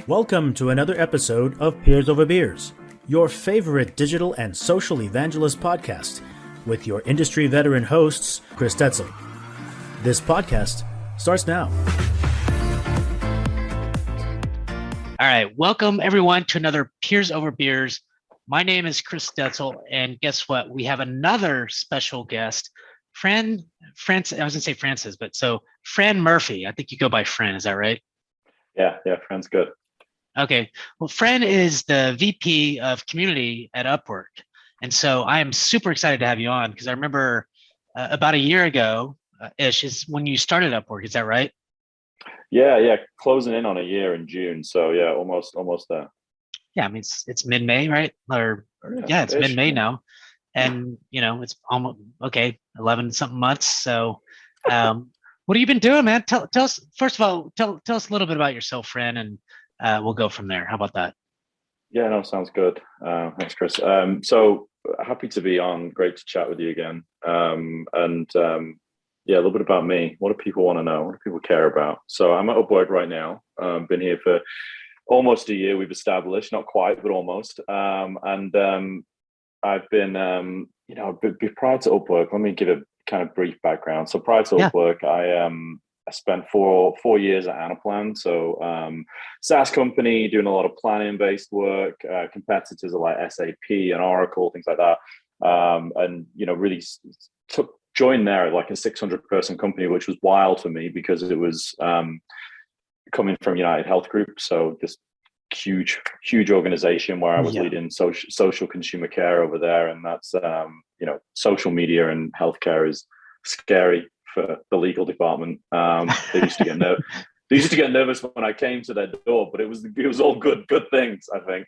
Welcome to another episode of Peers Over Beers, your favorite digital and social evangelist podcast, with your industry veteran hosts, Chris Detzel. This podcast starts now. All right, welcome everyone to another Peers Over Beers. My name is Chris Detzel, and guess what? We have another special guest, Fran Murphy. I think you go by Fran, is that right? Yeah, Fran's good. Okay, well, Fran is the VP of Community at Upwork. And so I am super excited to have you on because I remember about a year ago, ish, is when you started Upwork, is that right? Yeah, closing in on a year in June. So yeah, almost there. Yeah, I mean, it's mid-May, right? It's mid-May now. And, it's almost, 11 something months. So what have you been doing, man? Tell us, first of all, tell us a little bit about yourself, Fran, and we'll go from there. How about that? Yeah, no, sounds good. Thanks, Chris. So happy to be on. Great to chat with you again. Yeah, a little bit about me. What do people want to know? What do people care about? So I'm at Upwork right now. Been here for almost a year. We've established, not quite, but almost. I've been, prior to Upwork, let me give a kind of brief background. So prior to Upwork, I spent four years at Anaplan. So SaaS company doing a lot of planning based work. Competitors are like SAP and Oracle, things like that. Really joined there at like a 600 person company, which was wild for me because it was coming from United Health Group. So this huge organization where I was leading social consumer care over there. And that's, social media and healthcare is scary for the legal department. They used to get nervous when I came to their door, but it was all good things, I think.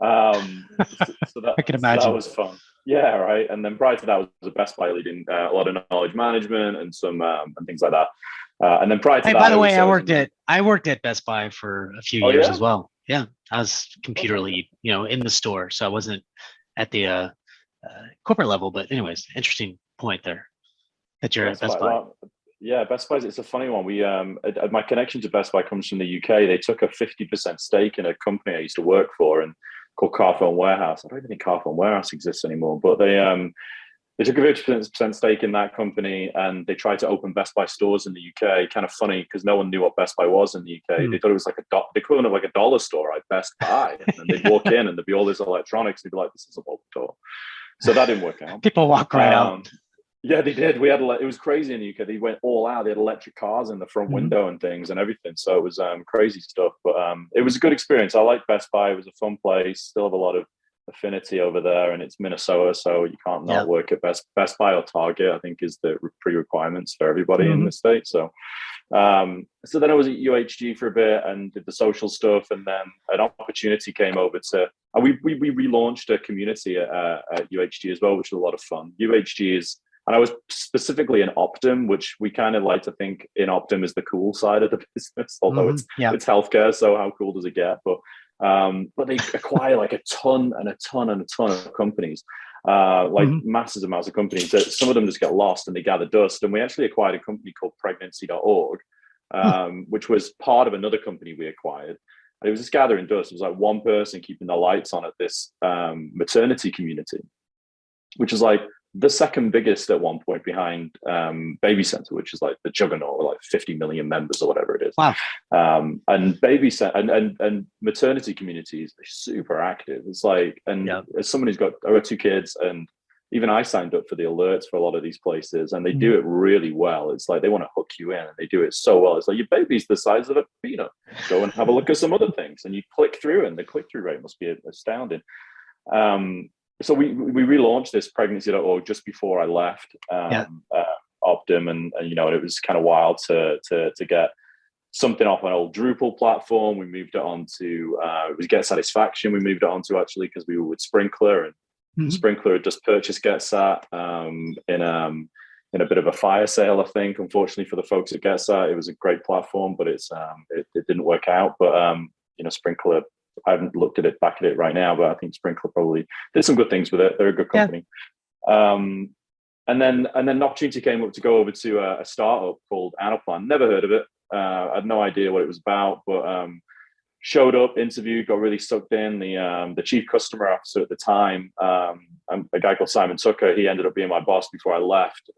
So that, I can imagine. So that was fun. Yeah, right. And then prior to that, I was at Best Buy leading a lot of knowledge management and some and things like that. And then prior to that, by the way, I worked at Best Buy for a few years as well. Yeah, I was computer lead, in the store, so I wasn't at the corporate level. But anyways, interesting point there that you're at Best Buy. Well, yeah, Best Buy. It's a funny one. We my connection to Best Buy comes from the UK. They took a 50% stake in a company I used to work for and called Carphone Warehouse. I don't even think Carphone Warehouse exists anymore, but they took a 50% stake in that company and they tried to open Best Buy stores in the UK. Kind of funny because no one knew what Best Buy was in the UK. They thought it was like the equivalent of like a dollar store, like Best Buy. And they'd walk in and there'd be all this electronics. They'd be like, this is a local store. So that didn't work out. People walk right out. Yeah, they did. It was crazy in the UK. They went all out. They had electric cars in the front window and things and everything. So it was crazy stuff. But it was a good experience. I liked Best Buy. It was a fun place. Still have a lot of affinity over there, and it's Minnesota, so you can't not work at Best Buy or Target. I think is the pre-requirements for everybody in the state. So, so then I was at UHG for a bit and did the social stuff, and then an opportunity came over to. We relaunched a community at UHG as well, which was a lot of fun. UHG is. And I was specifically in Optum, which we kind of like to think in Optum is the cool side of the business, although it's healthcare. So how cool does it get? But they acquire like a ton of companies, massive amounts of companies. That some of them just get lost and they gather dust. And we actually acquired a company called pregnancy.org, which was part of another company we acquired. And it was just gathering dust. It was like one person keeping the lights on at this maternity community, which is like the second biggest at one point behind Baby Center, which is like the juggernaut, like 50 million members or whatever it is. Wow. And Baby Center and maternity communities are super active. It's like, as someone who's got 2 kids, and even I signed up for the alerts for a lot of these places, and they do it really well. It's like they want to hook you in, and they do it so well. It's like your baby's the size of a peanut. Go and have a look at some other ththings, and you click through, and the click-through rate must be astounding. So we relaunched this pregnancy.org just before I left Optum, and it was kind of wild to get something off an old Drupal platform. We moved it on to it was Get Satisfaction. We moved it on to actually because we were with Sprinkler, and Sprinkler had just purchased GetSat in a bit of a fire sale, I think. Unfortunately for the folks at GetSat, it was a great platform, but it didn't work out. But Sprinkler. I haven't looked at it right now, but I think Sprinkler probably did some good things with it. They're a good company. And then an opportunity came up to go over to a startup called Anaplan. Never heard of it. I had no idea what it was about, but showed up, interviewed, got really sucked in. The chief customer officer at the time, a guy called Simon Tucker, he ended up being my boss before I left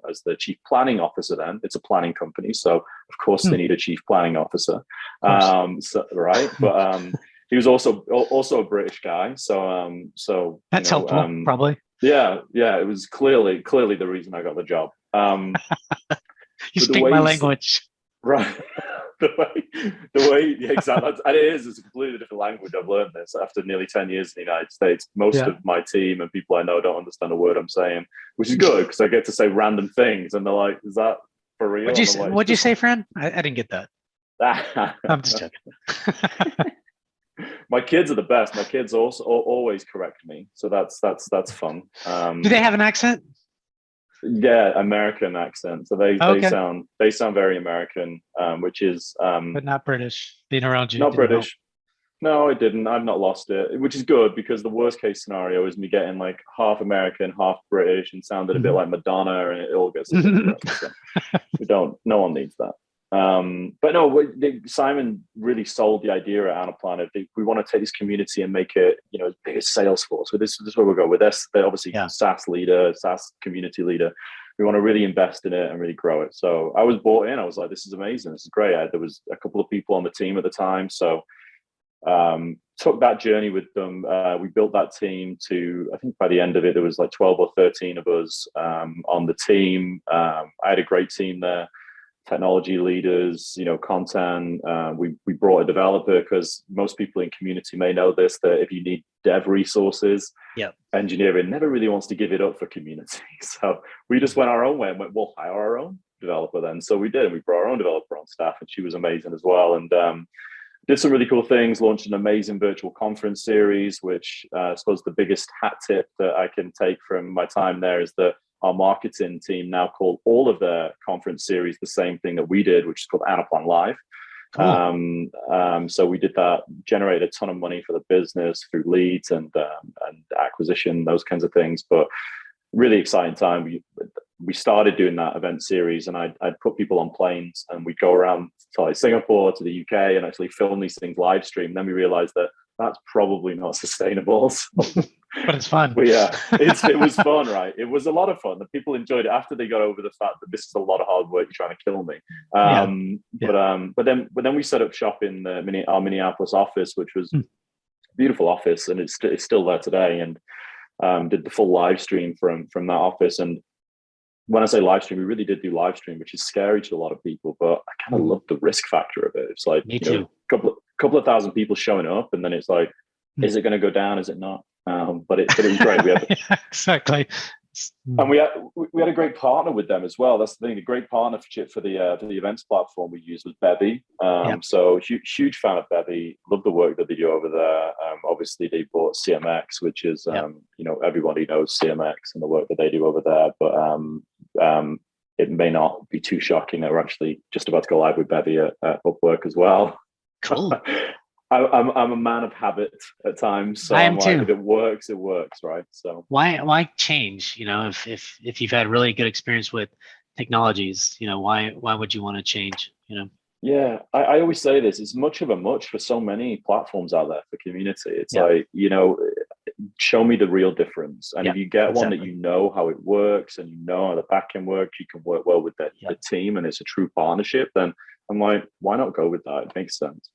as the chief planning officer. Then it's a planning company, so of course they need a chief planning officer. Right, but he was also a British guy, so that's helpful, probably. Yeah, it was clearly the reason I got the job. You speak my language, right? the way, yeah, exactly. And it's a completely different language. I've learned this after nearly 10 years in the United States. Most of my team and people I know don't understand a word I'm saying, which is good because I get to say random things, and they're like, "Is that for real?" What'd you say, Fran? I didn't get that. I'm just joking. My kids are the best. My kids also always correct me, so that's fun. Do they have an accent? Yeah, American accent. So they sound very American, which is but not British. Being around you, not British. No, it didn't. I've not lost it, which is good because the worst case scenario is me getting like half American, half British, and sounded a bit like Madonna, and it all gets. So no one needs that. But no, Simon really sold the idea at Anaplan. We want to take this community and make it, as big as Salesforce. So this is where we'll go with this. They're obviously SaaS leader, SaaS community leader. We want to really invest in it and really grow it. So I was bought in. I was like, this is amazing. This is great. There was a couple of people on the team at the time. So took that journey with them. We built that team to, I think by the end of it, there was like 12 or 13 of us on the team. I had a great team there. Technology leaders, content. We brought a developer because most people in community may know this, that if you need dev resources, engineering never really wants to give it up for community. So we just went our own way and went, we'll hire our own developer then. So we did, and we brought our own developer on staff, and she was amazing as well. And did some really cool things, launched an amazing virtual conference series, which I suppose the biggest hat tip that I can take from my time there is that our marketing team now call all of their conference series the same thing that we did, which is called Anaplan Live. Cool. So we did that, generated a ton of money for the business through leads and acquisition, those kinds of things. But really exciting time. We started doing that event series, and I'd put people on planes, and we'd go around to like Singapore, to the UK, and actually film these things live stream. Then we realized that that's probably not sustainable. So, but it's fun. But yeah, it was fun, right? It was a lot of fun. The people enjoyed it after they got over the fact that this is a lot of hard work. You're trying to kill me. But then we set up shop in our Minneapolis office, which was a beautiful office, and it's still there today. And did the full live stream from that office. And when I say live stream, we really did do live stream, which is scary to a lot of people. But I kind of love the risk factor of it. It's like a couple of thousand people showing up, and then it's like, is it going to go down? Is it not? But it was great. We had exactly, and we had a great partner with them as well. That's the thing. A great partnership for the events platform we used was Bevy. So huge fan of Bevy. Love the work that they do over there. Obviously, they bought CMX, which is everybody knows CMX and the work that they do over there. But it may not be too shocking that we're actually just about to go live with Bevy at Upwork as well. Cool. I'm a man of habit at times, so I'm like, if it works, right? So why change? If you've had really good experience with technologies, why would you want to change? Yeah, I always say this: it's much of a much for so many platforms out there for community. It's like, show me the real difference, and if you get one that how it works and how the back end works, you can work well with the team, and it's a true partnership. Then I'm like, why not go with that? It makes sense.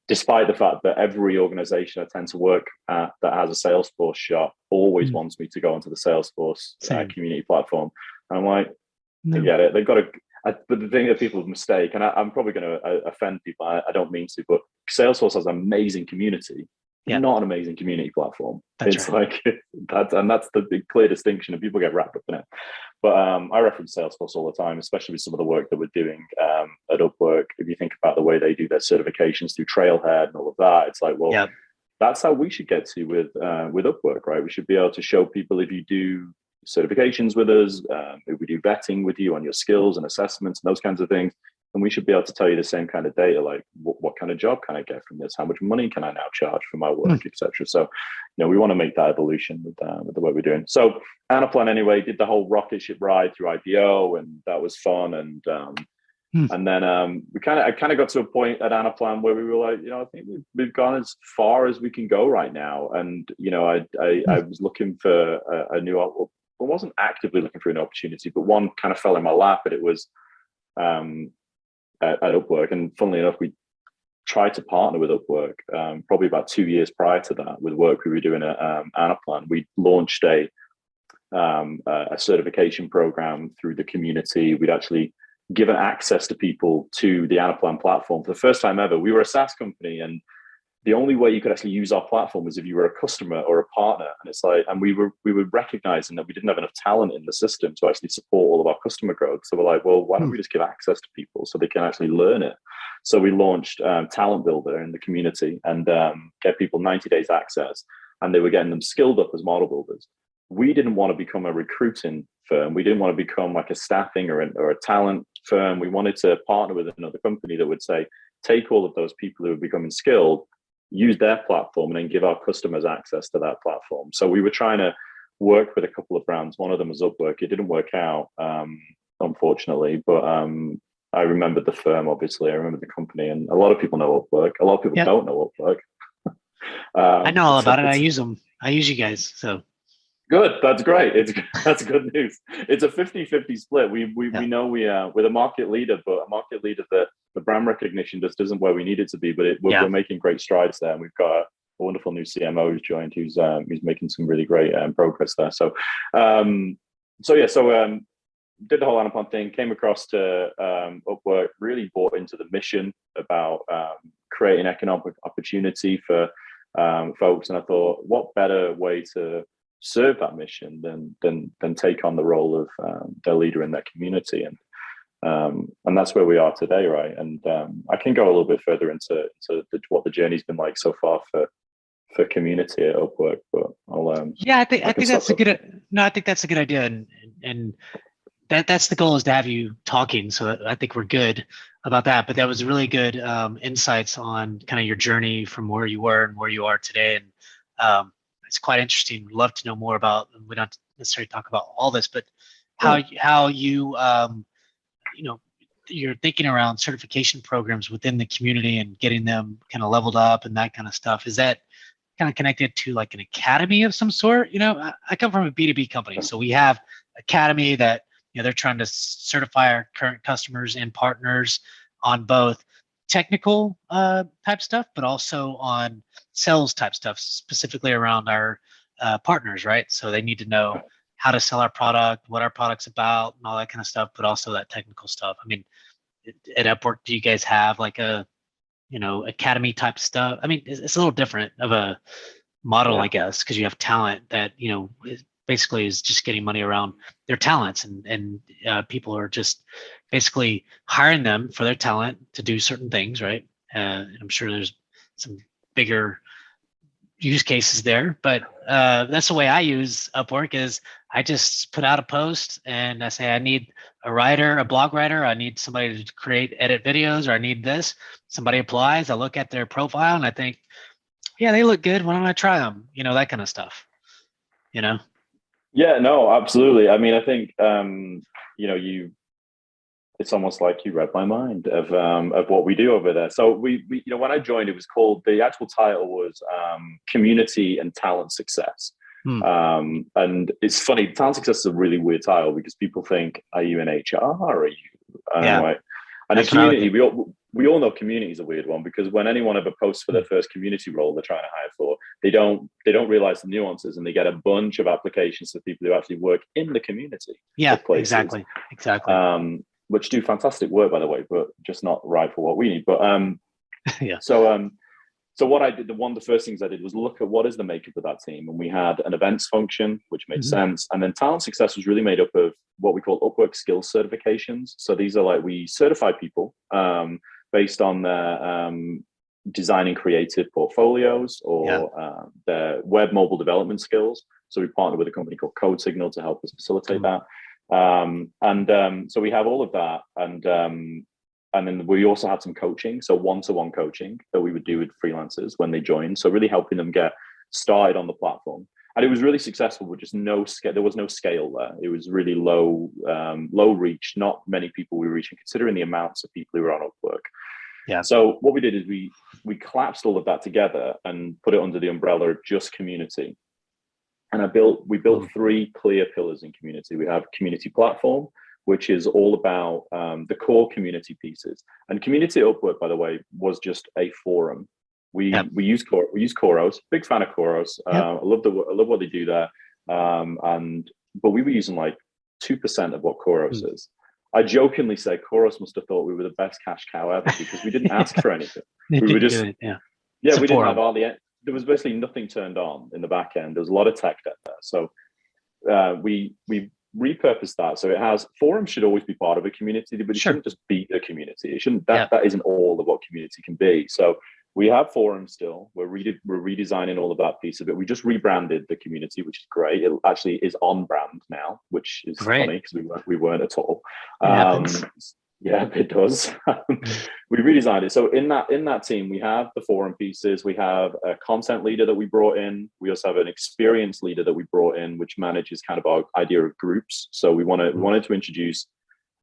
Despite the fact that every organization I tend to work at that has a Salesforce shop always wants me to go onto the Salesforce community platform. And I'm like, I get it. They've got to, but the thing that people mistake, and I'm probably going to offend people, I don't mean to, but Salesforce has an amazing community, not an amazing community platform. That's like, that's the big clear distinction, and people get wrapped up in it. But I reference Salesforce all the time, especially with some of the work that we're doing at Upwork. If you think about the way they do their certifications through Trailhead and all of that, it's like, well, that's how we should get to with Upwork, right? We should be able to show people, if you do certifications with us, if we do vetting with you on your skills and assessments and those kinds of things, and we should be able to tell you the same kind of data, like what kind of job can I get from this? How much money can I now charge for my work, etc. So, we want to make that evolution with the work we're doing. So Anaplan, anyway, did the whole rocket ship ride through IPO, and that was fun. And And then I kind of got to a point at Anaplan where we were like, I think we've gone as far as we can go right now. And I was looking for a new. I wasn't actively looking for an opportunity, but one kind of fell in my lap, and it was at Upwork. And funnily enough, we tried to partner with Upwork probably about 2 years prior to that with work we were doing at Anaplan. We launched a certification program through the community. We'd actually given access to people to the Anaplan platform for the first time ever. We were a SaaS company, and the only way you could actually use our platform was if you were a customer or a partner. And it's like, and we were recognizing that we didn't have enough talent in the system to actually support all of our customer growth. So we're like, well, why don't we just give access to people so they can actually learn it? So we launched Talent Builder in the community and get people 90 days access, and they were getting them skilled up as model builders. We didn't want to become a recruiting firm. We didn't want to become like a staffing or a talent firm. We wanted to partner with another company that would say, take all of those people who are becoming skilled, use their platform, and then give our customers access to that platform. So we were trying to work with a couple of brands. One of them was Upwork. It didn't work out, unfortunately, but I remembered the firm, obviously. I remember the company, and a lot of people know Upwork. A lot of people don't know Upwork. I know all about it. I use them. I use you guys. So good. That's great. That's good news. It's a 50-50 split. We know we're the market leader, but a market leader that the brand recognition just isn't where we need it to be. But we're making great strides there, and we've got a wonderful new CMO who's joined, who's making some really great progress there. So did the whole Anaplan thing, came across to Upwork, really bought into the mission about creating economic opportunity for folks. And I thought, what better way to serve that mission than take on the role of their leader in their community. And that's where we are today, right? And I can go a little bit further into what the journey's been like so far for community at Upwork, but I'll I think that's a good idea, and that's the goal, is to have you talking. So I think we're good about that. But that was really good insights on kind of your journey from where you were and where you are today, and it's quite interesting. We'd love to know more about. We don't necessarily talk about all this, but how you you're thinking around certification programs within the community and getting them kind of leveled up and that kind of stuff. Is that kind of connected to like an academy of some sort? I come from a B2B company, so we have academy that they're trying to certify our current customers and partners on both technical type stuff, but also on sales type stuff, specifically around our partners, right? So they need to know how to sell our product, what our product's about, and all that kind of stuff, but also that technical stuff. I mean, at Upwork, do you guys have like a academy type stuff? I mean, it's a little different of a model, I guess, because you have talent that basically is just getting money around their talents, and people are just basically hiring them for their talent to do certain things, right? And I'm sure there's some bigger use cases there, but that's the way I use Upwork. Is I just put out a post and I say, I need a writer, a blog writer, I need somebody to edit videos, or I need this. Somebody applies, I look at their profile and I think, yeah, they look good, why don't I try them? That kind of stuff. Yeah, no, absolutely. I mean, I think it's almost like you read my mind of what we do over there. So we when I joined, it was called, the actual title was Community and Talent Success. And it's funny, talent success is a really weird title because people think, are you in HR or are you? Right? And the community, we all know community is a weird one, because when anyone ever posts for their first community role they're trying to hire for, they don't realize the nuances, and they get a bunch of applications for people who actually work in the community. Yeah, exactly. Which do fantastic work, by the way, but just not right for what we need. But yeah. So what I did, the first things I did was look at what is the makeup of that team. And we had an events function, which made sense. And then talent success was really made up of what we call Upwork skills certifications. So these are like, we certify people based on their designing creative portfolios or their web mobile development skills. So we partnered with a company called Code Signal to help us facilitate that. So we have all of that. And then we also had some coaching, so one-to-one coaching that we would do with freelancers when they joined. So really helping them get started on the platform. and it was really successful with just no scale. There was no scale there. It was really low reach. Not many people we were reaching, considering the amounts of people who were on Upwork. Yeah. So what we did is we collapsed all of that together and put it under the umbrella of just community. And we built three clear pillars in community. We have community platform, which is all about the core community pieces. And community at Upwork, by the way, was just a forum. We use Khoros. Big fan of Khoros. I love what they do there. But we were using like 2% of what Khoros is. I jokingly say Khoros must have thought we were the best cash cow ever because we didn't ask for anything. We were just we didn't have all the. There was basically nothing turned on in the back end. There was a lot of tech debt there. So we repurposed that. So it has forums should always be part of a community, but it shouldn't just be a community. It shouldn't that isn't all of what community can be. So we have forums still. We're redesigning all of that piece of it. We just rebranded the community, which is great. It actually is on brand now, which is funny because we weren't at all. Yeah, it does. We redesigned it. So in that team, we have the forum pieces. We have a content leader that we brought in. We also have an experience leader that we brought in, which manages kind of our idea of groups. So we wanted to introduce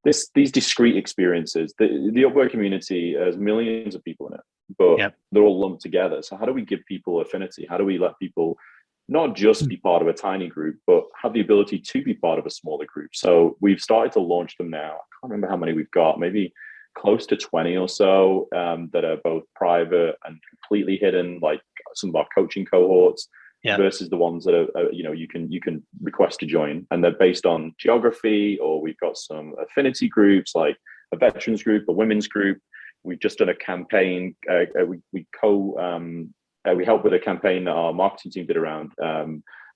these discrete experiences. The Upwork community has millions of people in it, but they're all lumped together. So how do we give people affinity? How do we let people not just be part of a tiny group, but have the ability to be part of a smaller group? So we've started to launch them now. I can't remember how many we've got, maybe close to 20 or so that are both private and completely hidden, like some of our coaching cohorts versus the ones that are you can request to join, and they're based on geography, or we've got some affinity groups like a veterans group, a women's group. We've just done a campaign. We helped with a campaign that our marketing team did around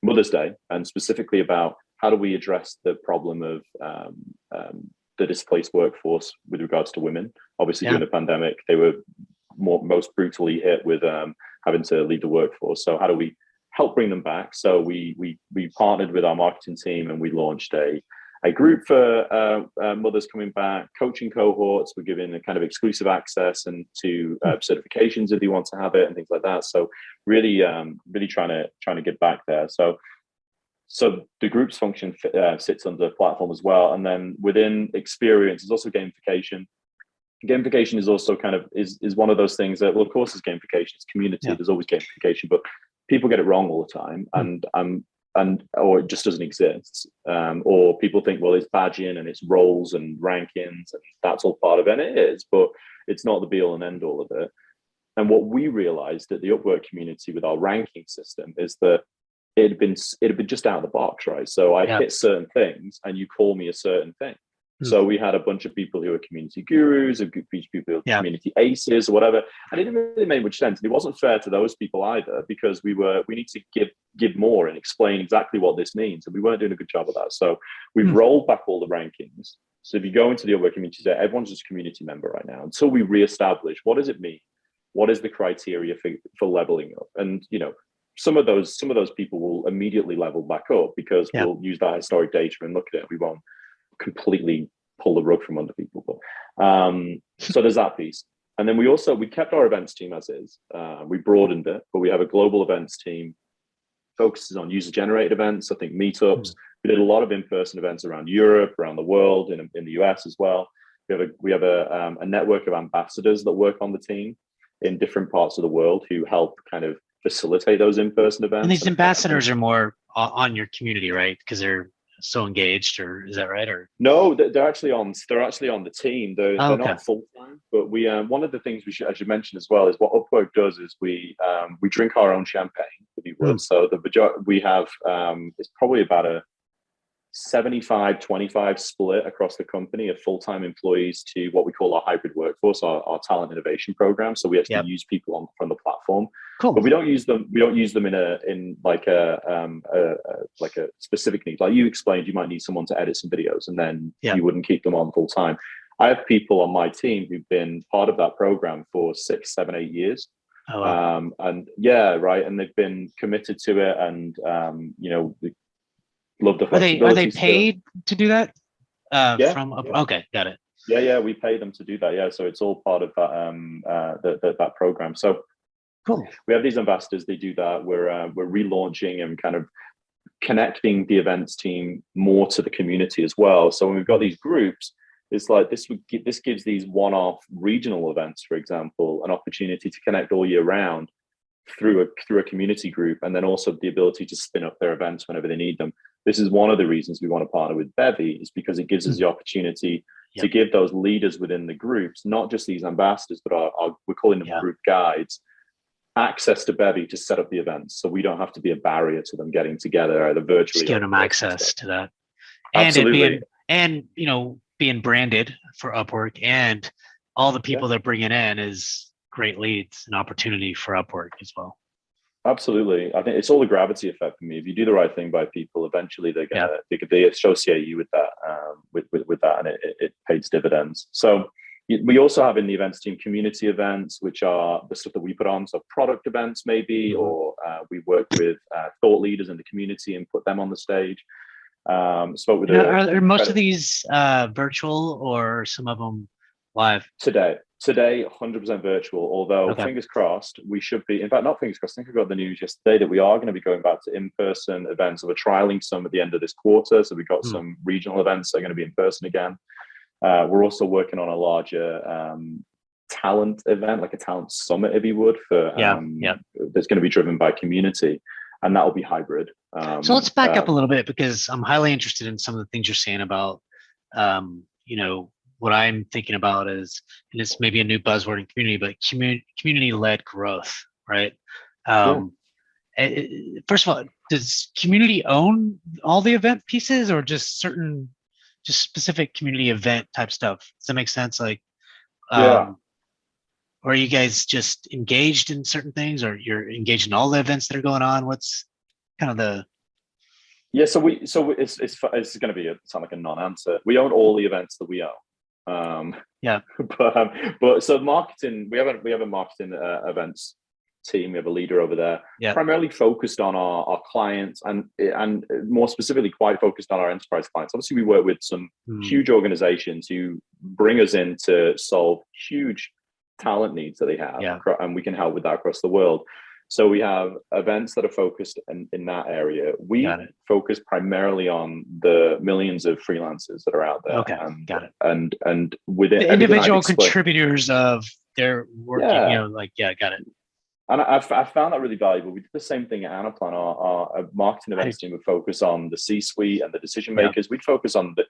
Mother's Day, and specifically about how do we address the problem of the displaced workforce with regards to women. Obviously, during the pandemic, they were most brutally hit with having to leave the workforce. So how do we help bring them back? So we partnered with our marketing team and we launched a group for mothers coming back, coaching cohorts. We're giving a kind of exclusive access and to certifications if you want to have it and things like that. So really trying to get back there. So the groups function sits under the platform as well. And then within experience, there's also gamification. Gamification is also kind of is one of those things that, well, of course, it's gamification, it's community. There's always gamification, but people get it wrong all the time. And or it just doesn't exist, or people think, well, it's badging and it's roles and rankings and that's all part of it, and it is, but it's not the be all and end all of it. And what we realized at the Upwork community with our ranking system is that it had been just out of the box, right? So I hit certain things and you call me a certain thing. So we had a bunch of people who are community gurus, a bunch of people who are community aces or whatever. And it didn't really make much sense. And it wasn't fair to those people either, because we need to give more and explain exactly what this means. And we weren't doing a good job of that. So we've rolled back all the rankings. So if you go into the Upwork community today, everyone's just a community member right now until we reestablish what does it mean? What is the criteria for leveling up? And, some of those people will immediately level back up because we'll use that historic data and look at it. We won't completely pull the rug from under people. But so there's that piece. And then we kept our events team as is. We broadened it, but we have a global events team, focuses on user generated events, I think meetups. We did a lot of in-person events around Europe, around the world, in the US as well. We have a network of ambassadors that work on the team in different parts of the world who help kind of facilitate those in-person events. And these ambassadors are more on your community, right? Because they're so engaged, or is that right? Or no, they're actually on the team. They're not full time, but we one of the things I should mention as well is what Upwork does is we drink our own champagne, if you will. So we have it's probably about a 75-25 split across the company of full-time employees to what we call our hybrid workforce, our talent innovation program. So we actually use people from the platform. Cool. But we don't use them in like a specific need. Like you explained, you might need someone to edit some videos and then you wouldn't keep them on full time. I have people on my team who've been part of that program for 6, 7, 8 years. Oh, wow. And they've been committed to it, and love the flexibility. Are they paid to do that? Okay, got it. Yeah, we pay them to do that. Yeah, so it's all part of that that program. So cool. We have these ambassadors. They do that. We're relaunching and kind of connecting the events team more to the community as well. So when we've got these groups, it's like this gives these one-off regional events, for example, an opportunity to connect all year round through a community group, and then also the ability to spin up their events whenever they need them. This is one of the reasons we want to partner with Bevy, is because it gives us the opportunity to give those leaders within the groups, not just these ambassadors, but we're calling them group guides, access to Bevy to set up the events, so we don't have to be a barrier to them getting together either virtually. Just giving them access to that, absolutely, and being branded for Upwork, and all the people they're bringing in is great leads and opportunity for Upwork as well. Absolutely, I think it's all the gravity effect for me. If you do the right thing by people, eventually they associate you with that, with that, and it pays dividends. So we also have in the events team community events, which are the stuff that we put on. So product events maybe, or we work with thought leaders in the community and put them on the stage. Spoke with are most of these virtual, or some of them live? Today 100% virtual, although fingers crossed, we should be, in fact, not fingers crossed, I think I got the news yesterday that we are going to be going back to in-person events. So we're trialing some at the end of this quarter. So we've got some regional events that are going to be in person again. We're also working on a larger talent event, like a talent summit, if you would, for that's going to be driven by community, and that will be hybrid. So let's back up a little bit, because I'm highly interested in some of the things you're saying about, what I'm thinking about is, and it's maybe a new buzzword in community, but community-led growth, right? First of all, does community own all the event pieces, or just specific community event type stuff? Does that make sense? Like, or are you guys just engaged in certain things, or you're engaged in all the events that are going on? What's kind of the... So it's going to sound like a non-answer. We own all the events that we own. But so marketing, we have a marketing events team. We have a leader over there, primarily focused on our clients, and more specifically quite focused on our enterprise clients. Obviously, we work with some huge organizations who bring us in to solve huge talent needs that they have, and we can help with that across the world. So we have events that are focused in that area. We focus primarily on the millions of freelancers that are out there. And within the individual contributors of their work, got it. And I found that really valuable. We did the same thing at Anaplan. Our marketing events team would focus on the C-suite and the decision makers. We'd focus on the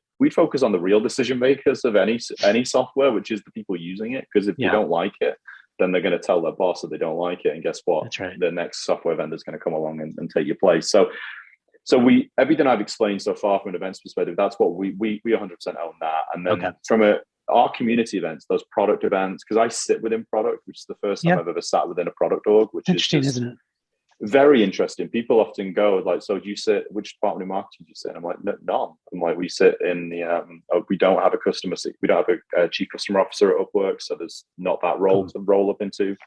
real decision makers of any software, which is the people using it. Because if they don't like it, then they're going to tell their boss that they don't like it, and guess what? That's right. The next software vendor is going to come along and take your place. So everything I've explained so far from an events perspective, that's what we 100% own that. And then from our community events, those product events, because I sit within product, which is the first time I've ever sat within a product org, which interesting, is isn't it? Very interesting. People often go like, so do you sit, which department of marketing do you sit in? I'm like, none. I'm like, we sit in the, we don't have we don't have a chief customer officer at Upwork, so there's not that role to roll up into.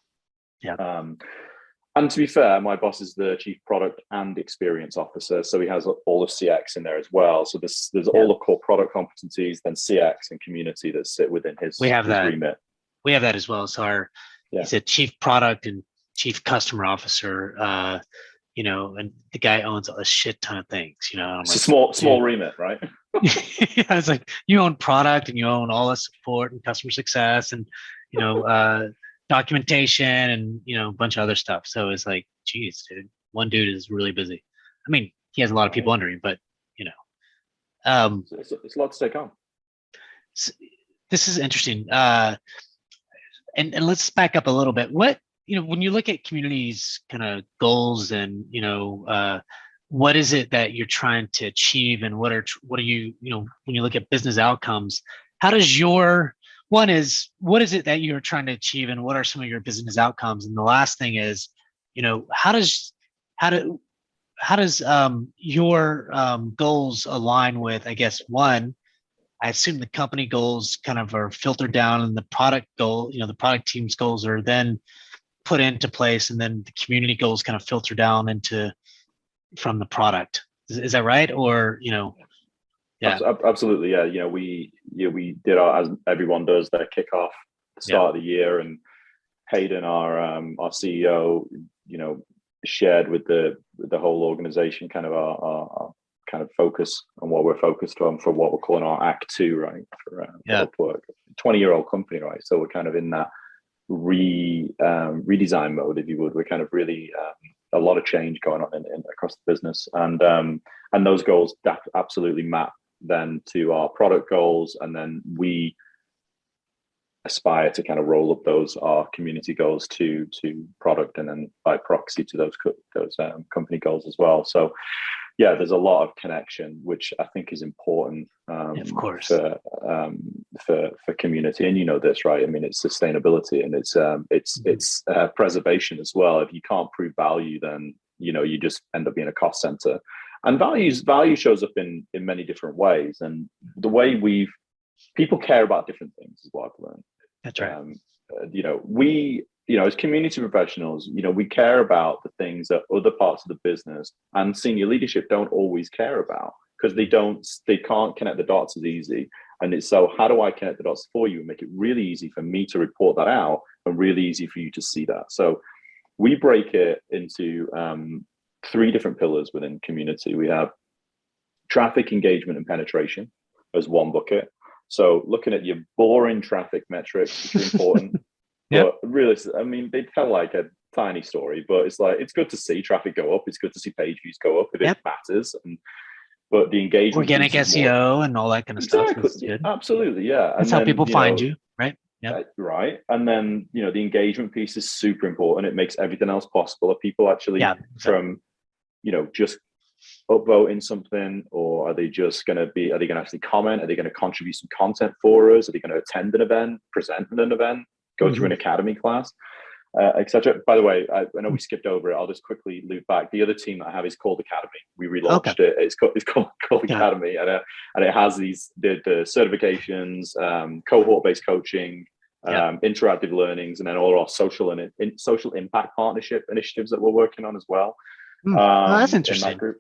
And to be fair, my boss is the chief product and experience officer, so he has all of CX in there as well. So there's all the core product competencies, then CX and community that sit within his remit. We have that as well. So he's a chief product and chief customer officer, and the guy owns a shit ton of things, It's a small remit, right? It's like you own product and you own all the support and customer success and documentation and a bunch of other stuff. So it's like, geez, dude, one dude is really busy. I mean, he has a lot of people under him, but it's a lot to take on. This is interesting. And let's back up a little bit. What when you look at communities kind of goals and what is it that you're trying to achieve, and what are you when you look at business outcomes, how does what is it that you're trying to achieve, and what are some of your business outcomes? And the last thing is, how does your goals align with, I guess, one, I assume the company goals kind of are filtered down, and the product goal, the product team's goals are then put into place, and then the community goals kind of filter down from the product. Is that right? Or, Absolutely. Yeah. We did as everyone does, their kickoff at the start of the year, and Hayden, our CEO, shared with the the whole organization, kind of our kind of focus on what we're focused on for what we're calling our Act Two, right? For Upwork, 20-year-old company, right? So we're kind of in that redesign mode, if you would. We're kind of really a lot of change going on in across the business, and those goals that absolutely map then to our product goals, and then we aspire to kind of roll up our community goals to product, and then by proxy to those company goals as well. So yeah, there's a lot of connection, which I think is important, of course, for community. And you know this, right? I mean, it's sustainability and it's preservation as well. If you can't prove value, then you just end up being a cost center. And value shows up in many different ways. And the way people care about different things is what I've learned. That's right. We as community professionals, we care about the things that other parts of the business and senior leadership don't always care about, because they can't connect the dots as easy. And it's so, how do I connect the dots for you and make it really easy for me to report that out and really easy for you to see that? So we break it into 3 different pillars within community. We have traffic, engagement, and penetration as one bucket. So looking at your boring traffic metrics is important. But really, I mean, they tell like a tiny story, but it's like, it's good to see traffic go up. It's good to see page views go up if it matters. But the engagement, organic SEO and all that kind of stuff. Absolutely, yeah. That's how people find you, right? Yeah. Right. And then, the engagement piece is super important. It makes everything else possible. Are people actually from, just upvoting something, or are they going to actually comment? Are they going to contribute some content for us? Are they going to attend an event, present at an event, go through an academy class, etc.? By the way, I know we skipped over it. I'll just quickly loop back. The other team that I have is called Academy. We relaunched it. It's called Academy, and it has the certifications, cohort-based coaching, interactive learnings, and then all our social impact partnership initiatives that we're working on as well. That's interesting. In that group.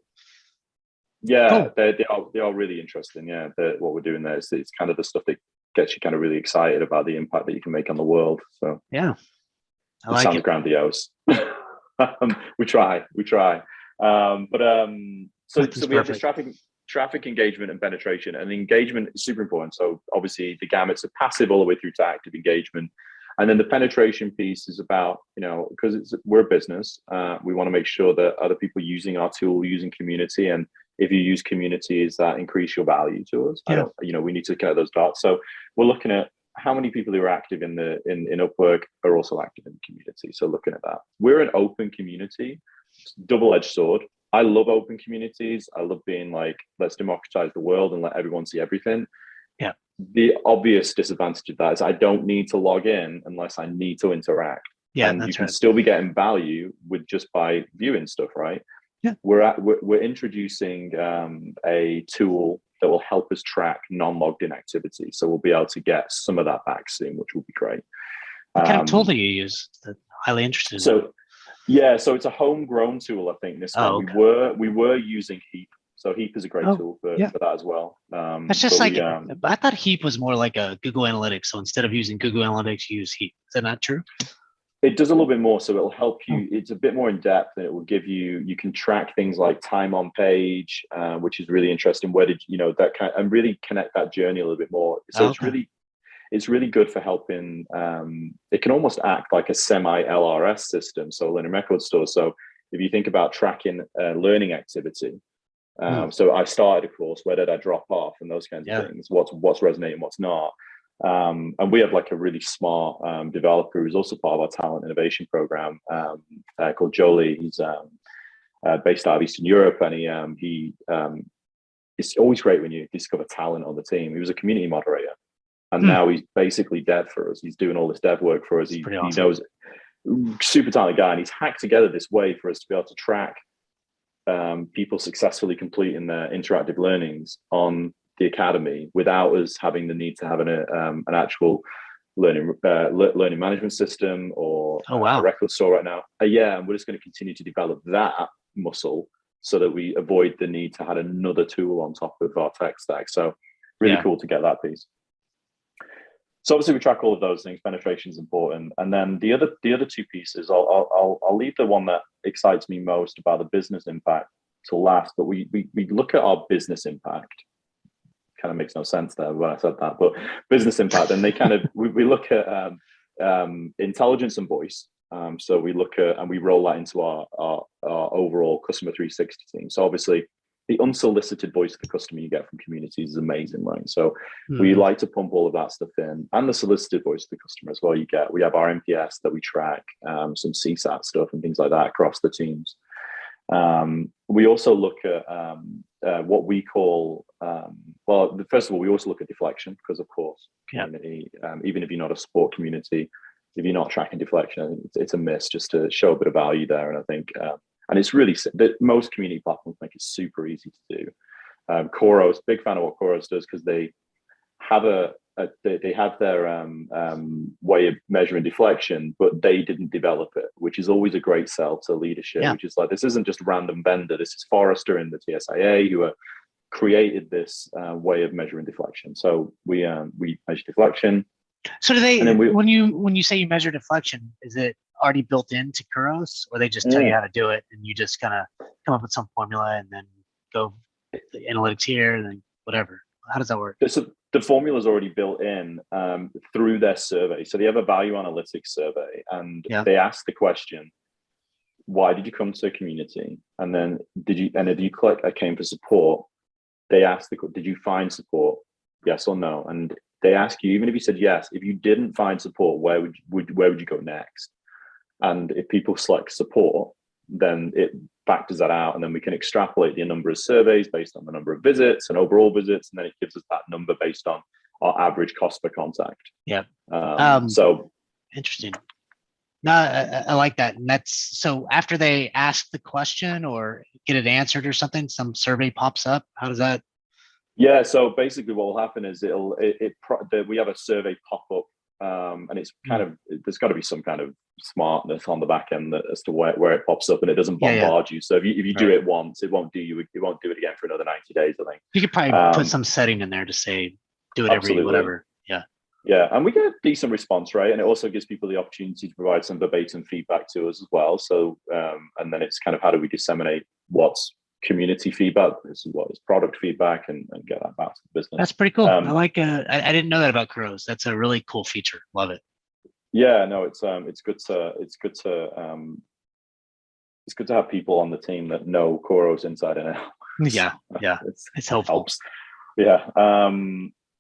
Yeah, cool. They are really interesting. Yeah, what we're doing there is it's kind of the stuff that gets you kind of really excited about the impact that you can make on the world. So yeah, it sounds grandiose. We try. So we have this traffic engagement and penetration, and engagement is super important. So obviously the gamuts are passive all the way through to active engagement. And then the penetration piece is about, because we're a business, we want to make sure that other people using our tool, using community, and if you use community, is that increase your value to us? Yeah. We need to connect those dots. So we're looking at how many people who are active in Upwork are also active in the community. So looking at that, we're an open community, double-edged sword. I love open communities. I love being like, let's democratize the world and let everyone see everything. Yeah. The obvious disadvantage of that is I don't need to log in unless I need to interact. Yeah, and you can still be getting value with just by viewing stuff, right? Yeah. We're introducing a tool that will help us track non-logged in activity. So we'll be able to get some of that back soon, which will be great. What kind of tool do you use? Highly interested. So it's a homegrown tool, I think. Okay. We were using Heap. So Heap is a great tool for that as well. That's just like, I thought Heap was more like a Google Analytics. So instead of using Google Analytics, you use Heap. Is that not true? It does a little bit more. So it'll help you. It's a bit more in depth, and it will give you can track things like time on page, which is really interesting. Where did that kind and really connect that journey a little bit more. So it's really good for helping. It can almost act like a semi LRS system. So learning record store. So if you think about tracking learning activity, so I started a course, where did I drop off, and those kinds of things. What's resonating, what's not. And we have like a really smart developer who's also part of our talent innovation program called Jolie. He's based out of Eastern Europe, and he it's always great when you discover talent on the team. He was a community moderator, and now he's basically dev for us. He's doing all this dev work for us. He knows, super talented guy, and he's hacked together this way for us to be able to track people successfully completing their interactive learnings on the academy without us having the need to have an actual learning management system or a record store right now. And we're just going to continue to develop that muscle so that we avoid the need to have another tool on top of our tech stack. So really cool to get that piece. So obviously we track all of those things. Penetration is important, and then the other two pieces. I'll leave the one that excites me most about the business impact to last. But we look at our business impact. Kind of makes no sense there when I said that, but business impact. And they kind of we look at intelligence and voice. So we look at and we roll that into our overall customer 360 team. So obviously, the unsolicited voice of the customer you get from communities is amazing, right? So we like to pump all of that stuff in, and the solicited voice of the customer as well. We have our NPS that we track, some CSAT stuff and things like that across the teams. We also look at what we call first of all, we also look at deflection, because of course, community, even if you're not a sport community, if you're not tracking deflection, I think it's a miss just to show a bit of value there. And I think and it's really that most community platforms make it super easy to do. Khoros, big fan of what Khoros does, because they have they have their way of measuring deflection, but they didn't develop it, which is always a great sell to leadership. Which is like, this isn't just a random vendor. This is Forrester and the TSIA who created this way of measuring deflection. So we measure deflection. So do they? When you say you measure deflection, is it already built into Khoros, or they just tell you how to do it, and you just kind of come up with some formula and then go the analytics here and then whatever? How does that work? So the formula is already built in through their survey. So they have a value analytics survey, and they ask the question, why did you come to a community? And then if you click I came for support, they ask did you find support? Yes or no? And they ask you, even if you said yes, if you didn't find support, where would you go next? And if people select support, then it factors that out, and then we can extrapolate the number of surveys based on the number of visits and overall visits, and then it gives us that number based on our average cost per contact. So interesting. No, I like that. And that's so after they ask the question or get it answered or something, some survey pops up. How does that? Yeah, so basically what will happen is we have a survey pop up, and it's kind of, there's got to be some kind of smartness on the back end as to where it pops up, and it doesn't bombard you. So if you do it once, it won't do it again for another 90 days, I think. You could probably put some setting in there to say do it every whatever. Yeah, and we get a decent response, right? And it also gives people the opportunity to provide some verbatim feedback to us as well. So and then it's kind of, how do we disseminate what's community feedback, this is what is product feedback, and get that back to the business. That's pretty cool. I like I didn't know that about Khoros. That's a really cool feature. Love it. Yeah, no, it's good to have people on the team that know Khoros inside and out. It's helpful. Helps. Yeah.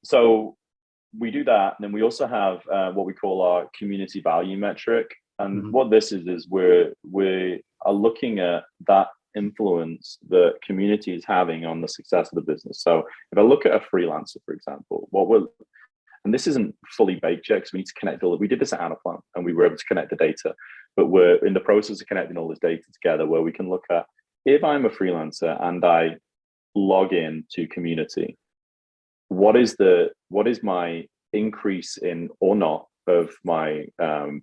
So we do that, and then we also have what we call our community value metric. And what this is we are looking at that influence the community is having on the success of the business. So if I look at a freelancer, for example, and this isn't fully baked yet because we need to connect we did this at Anaplan and we were able to connect the data, but we're in the process of connecting all this data together, where we can look at, if I'm a freelancer and I log in to community, what is my increase in or not of my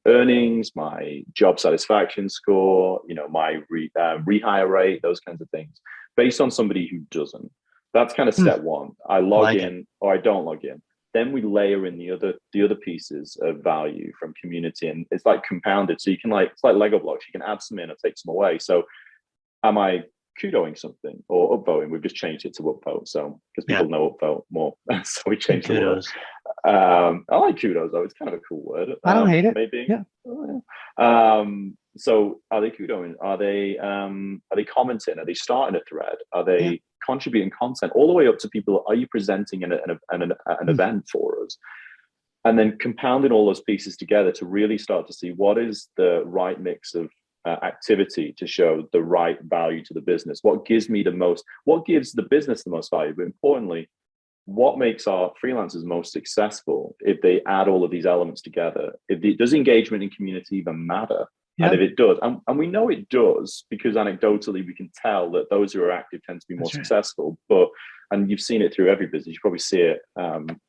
earnings, my job satisfaction score, my rehire rate, those kinds of things, based on somebody who doesn't. That's kind of step one. I log in or I don't log in. Then we layer in the other pieces of value from community, and it's like compounded. So you can it's like Lego blocks. You can add some in or take some away. So am I kudoing something or upvoting? We've just changed it to upvote, so because people know upvote more, so we changed the word. I like kudos though; it's kind of a cool word. I don't hate it. Maybe. Yeah. So are they kudoing? Are they commenting? Are they starting a thread? Are they contributing content? All the way up to people. Are you presenting an event for us? And then compounding all those pieces together to really start to see what is the right mix of activity to show the right value to the business. What gives the business the most value, but importantly, what makes our freelancers most successful if they add all of these elements together? Does engagement in community even matter? And if it does, and we know it does, because anecdotally we can tell that those who are active tend to be more successful. And you've seen it through every business. You probably see it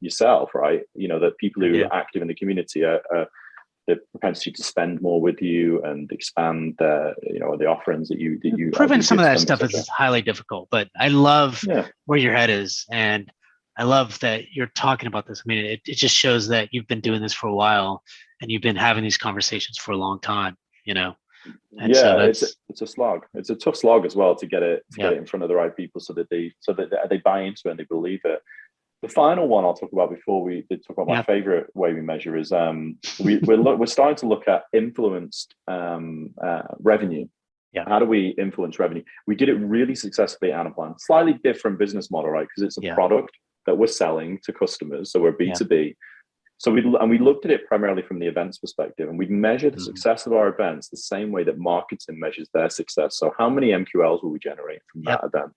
yourself, right? That people who are active in the community are the propensity to spend more with you and expand the offerings that you proving some of that stuff is highly difficult, but I love where your head is. And I love that you're talking about this. I mean, it just shows that you've been doing this for a while and you've been having these conversations for a long time, And so it's a slog. It's a tough slog as well to get it in front of the right people so that they buy into it and they believe it. The final one I'll talk about before we talk about my favorite way we measure is we're starting to look at influenced revenue. Yeah. How do we influence revenue? We did it really successfully at Anaplan. Slightly different business model, right? Because it's a product that we're selling to customers. So we're B2B. So we looked at it primarily from the events perspective, and we measured the success of our events the same way that marketing measures their success. So how many MQLs will we generate from that event?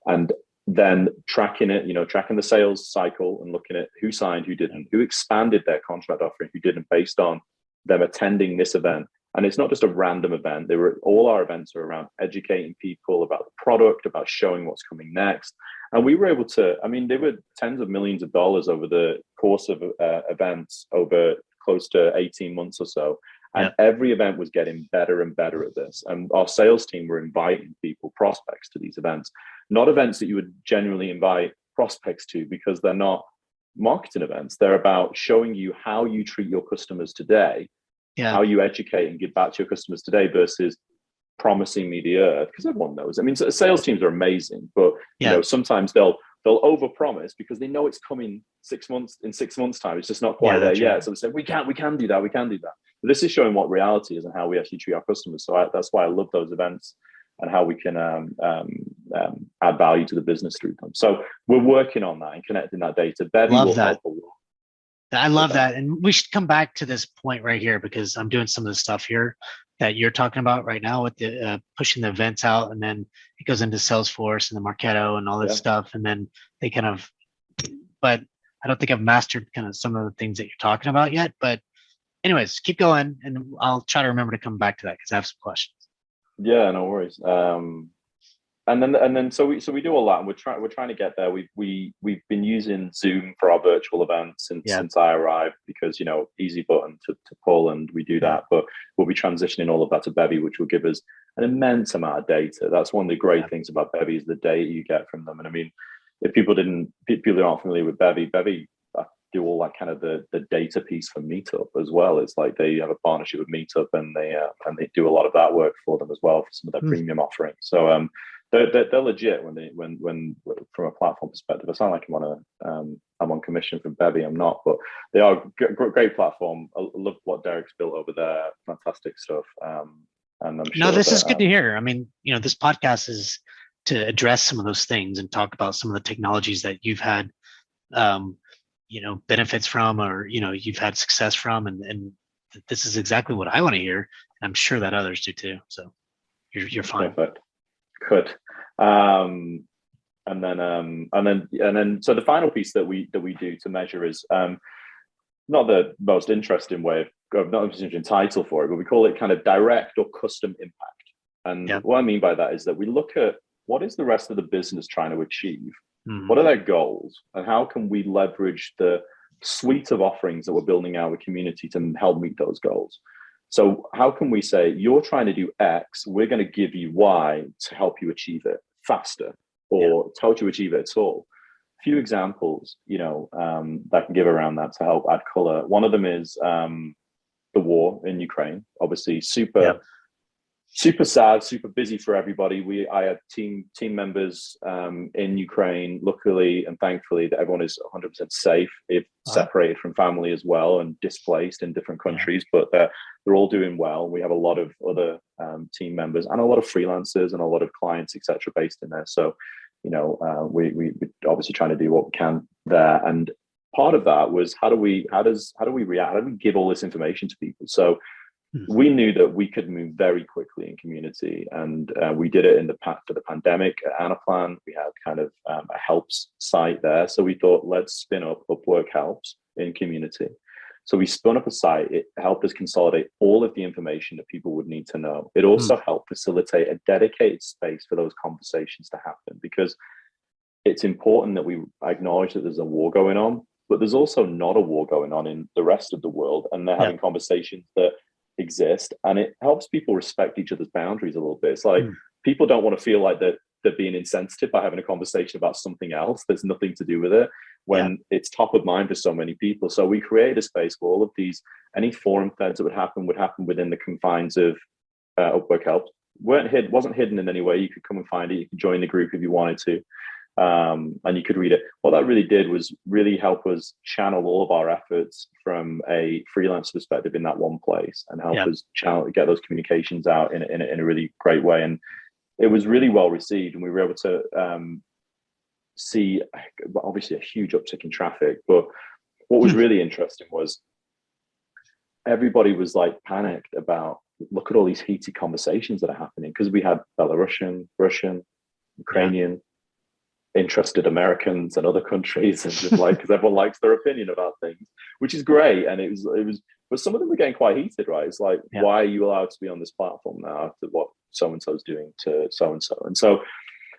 And then tracking the sales cycle and looking at who signed, who didn't, who expanded their contract offering, who didn't, based on them attending this event. And it's not just a random event. All our events are around educating people about the product, about showing what's coming next. And we were able to, they were tens of millions of dollars over the course of events over close to 18 months or so. And every event was getting better and better at this. And our sales team were inviting people, prospects, to these events, not events that you would genuinely invite prospects to, because they're not marketing events. They're about showing you how you treat your customers today, how you educate and give back to your customers today versus promising me the earth, because everyone knows. Sales teams are amazing, but sometimes they'll overpromise because they know it's coming 6 months. In 6 months' time, it's just not quite there yet. So they say we can do that. But this is showing what reality is and how we actually treat our customers. So that's why I love those events and how we can add value to the business through them. So we're working on that and connecting that data. Bevy will help a lot. I love that. And we should come back to this point right here, because I'm doing some of the stuff here that you're talking about right now with the pushing the events out, and then it goes into Salesforce and the Marketo and all this stuff. And then they but I don't think I've mastered kind of some of the things that you're talking about yet. But anyways, keep going, and I'll try to remember to come back to that because I have some questions. Yeah, no worries. So we do all that, and we're trying to get there. We've been using Zoom for our virtual events since I arrived, because easy button to pull, and we do that. But we'll be transitioning all of that to Bevy, which will give us an immense amount of data. That's one of the great things about Bevy, is the data you get from them. And if people aren't familiar with Bevy do all that kind of the data piece for Meetup as well. It's like they have a partnership with Meetup, and they do a lot of that work for them as well for some of their premium offerings. So they're legit when from a platform perspective. I sound like I'm on commission from Bevy. I'm not, but they are great platform. I love what Derek's built over there. Fantastic stuff. And I'm sure this is good to hear. This podcast is to address some of those things and talk about some of the technologies that you've had benefits from, or you've had success from, and this is exactly what I want to hear, and I'm sure that others do too. So you're fine. Perfect. Good. And then so the final piece that we do to measure is not the most interesting way of not the most interesting title for it, but we call it kind of direct or custom impact. And what I mean by that is that we look at what is the rest of the business trying to achieve. What are their goals, and how can we leverage the suite of offerings that we're building out with community to help meet those goals? So how can we say, you're trying to do X, we're going to give you Y to help you achieve it faster, or to help you achieve it at all? A few examples, that I can give around that to help add color. One of them is the war in Ukraine. Obviously, super sad, super busy for everybody. I had team members in Ukraine. Luckily and thankfully, that everyone is 100% safe, if separated from family as well, and displaced in different countries. But they're all doing well. We have a lot of other team members and a lot of freelancers and a lot of clients, etc., based in there. So, we obviously trying to do what we can there. And part of that was how do we react? How do we give all this information to people? So we knew that we could move very quickly in community, and we did it for the pandemic at Anaplan. We had kind of a helps site there, so we thought, let's spin up Upwork Helps in community. So we spun up a site. It helped us consolidate all of the information that people would need to know. It also helped facilitate a dedicated space for those conversations to happen, because it's important that we acknowledge that there's a war going on, but there's also not a war going on in the rest of the world, and they're having conversations that exist, and it helps people respect each other's boundaries a little bit. It's like people don't want to feel like that they're being insensitive by having a conversation about something else that's nothing to do with it when it's top of mind for so many people. So we created a space where all of these, any forum threads that would happen within the confines of Upwork Help. Wasn't hidden in any way. You could come and find it. You could join the group if you wanted to. And you could read it. What that really did was really help us channel all of our efforts from a freelance perspective in that one place, and help us get those communications out in a really great way. And it was really well received, and we were able to see obviously a huge uptick in traffic. But what was really interesting was everybody was like panicked about, look at all these heated conversations that are happening, because we had Belarusian, Russian, Ukrainian, interested Americans and other countries, and just like, because everyone likes their opinion about things, which is great. And it was, but some of them were getting quite heated, right? It's like, why are you allowed to be on this platform now after what so-and-so's doing to so-and-so? And so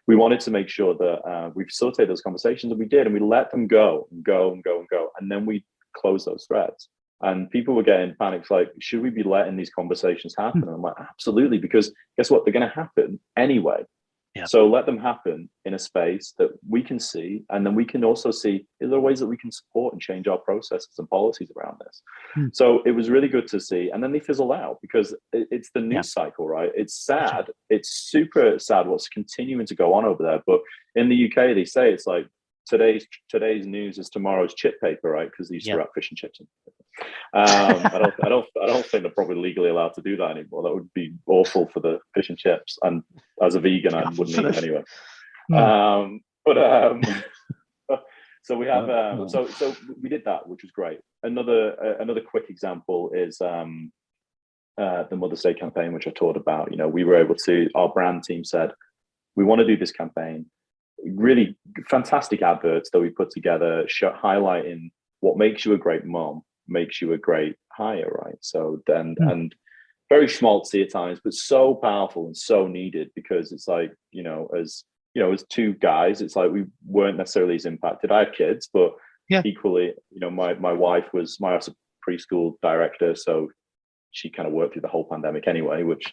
we wanted to make sure that we facilitated those conversations, and we did, and we let them go and go and go and go. And then we closed those threads. And people were getting panicked, like, should we be letting these conversations happen? And I'm like, absolutely, because guess what? They're going to happen anyway. Yeah. So let them happen in a space that we can see, and then we can also see, is there ways that we can support and change our processes and policies around this? So it was really good to see. And then they fizzle out, because it's the news cycle, right? It's sad. It's super sad what's continuing to go on over there. But in the UK, they say it's like, today's news is tomorrow's chip paper, right? Because they used to wrap fish and chips in. I don't think they're probably legally allowed to do that anymore. That would be awful for the fish and chips. And as a vegan, I wouldn't eat it anyway. So we have so we did that, which was great. Another quick example is the Mother's Day campaign, which I talked about. You know, we were able to, our brand team said, we want to do this campaign. Really fantastic adverts that we put together, highlighting what makes you a great mom, makes you a great hire, right? So then, and very schmaltzy at times, but so powerful and so needed, because it's like, as two guys, it's like we weren't necessarily as impacted. I have kids, but equally, my wife was my preschool director, so she kind of worked through the whole pandemic anyway, which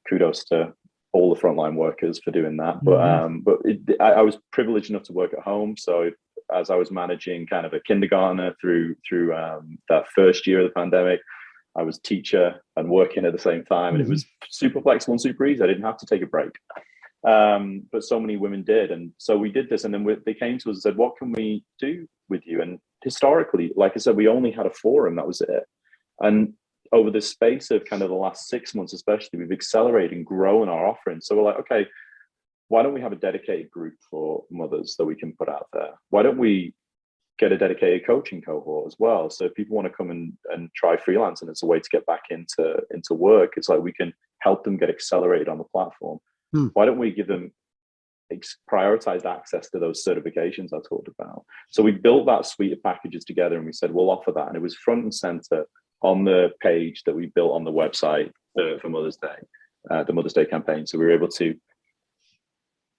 kudos to all the frontline workers for doing that. But I was privileged enough to work at home. So as I was managing kind of a kindergartner through that first year of the pandemic, I was teacher and working at the same time. And it was super flexible and super easy. I didn't have to take a break. But so many women did. And so we did this. And then they came to us and said, what can we do with you? And historically, like I said, we only had a forum. That was it. And over the space of kind of the last 6 months, especially, we've accelerated and grown our offering. So we're like, okay, why don't we have a dedicated group for mothers that we can put out there? Why don't we get a dedicated coaching cohort as well? So if people want to come and try freelancing, it's a way to get back into work. It's like we can help them get accelerated on the platform. Why don't we give them prioritized access to those certifications I talked about? So we built that suite of packages together, and we said, we'll offer that. And it was front and center on the page that we built on the website for Mother's Day, the Mother's Day campaign. So we were able to